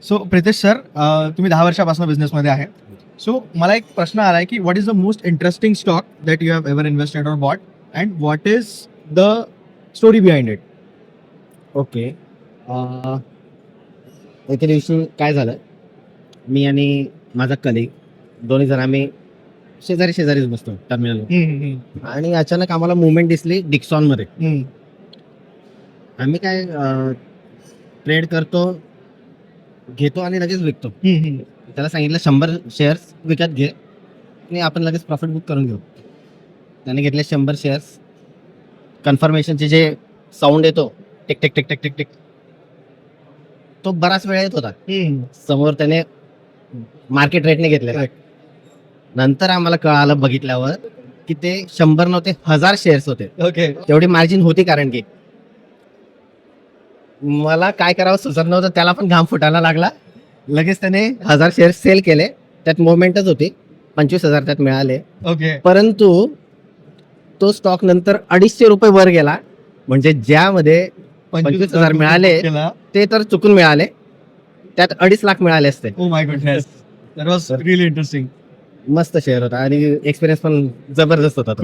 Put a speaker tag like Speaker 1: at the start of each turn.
Speaker 1: So Pritesh sir, तुम्ही 10 वर्षापासून बिझनेसमध्ये आहे. सो मला एक प्रश्न आला आहे की what is the most interesting stock that you have ever invested or bought and what is the story behind it.
Speaker 2: Okay. एके दिवशी काय झालं, मी आणि माझा कलिग दोन्ही जण आम्ही शेजारीच बसतो टर्मिनल आणि अचानक आम्हाला मुवमेंट दिसली डिक्सॉनमध्ये. आम्ही काय ट्रेड करतो, घेतो आणि लगेच विकतो. त्याला सांगितलं 100 शेअर्स विकत घे आणि आपण लगेच प्रॉफिट बुक करून घेऊ. त्याने घेतले 100 शेअर्स. कन्फर्मेशनचे जे साऊंड येतो tick tick tick tick tick tick, तो बराच वेळ येत होता. समोर त्याने मार्केट रेटने घेतले. नंतर आम्हाला कळालं बघितल्यावर की ते 100 नव्हते, 1000 शेअर्स होते.
Speaker 1: ओके.
Speaker 2: तेवढी मार्जिन होती, कारण की मला काय करावं सुचत नव्हतं. त्याला पण घाम फुटायला लागला. लगेच त्याने 1000 शेअर्स सेल केले. त्यात मुवमेंटच होती. 25,000 त्यात मिळाले.
Speaker 1: ओके.
Speaker 2: परंतु तो स्टॉक नंतर 250 रुपये वर गेला. म्हणजे ज्यामध्ये 25,000 मिळाले ते तर चुकून मिळाले, त्यात 2.5 लाख मिळाले असते.
Speaker 1: ओ माय गुडनेस, दॅट वाज रिअली इंटरेस्टिंग.
Speaker 2: मस्त शेअर होता आणि एक्सपिरियन्स पण जबरदस्त होता तो.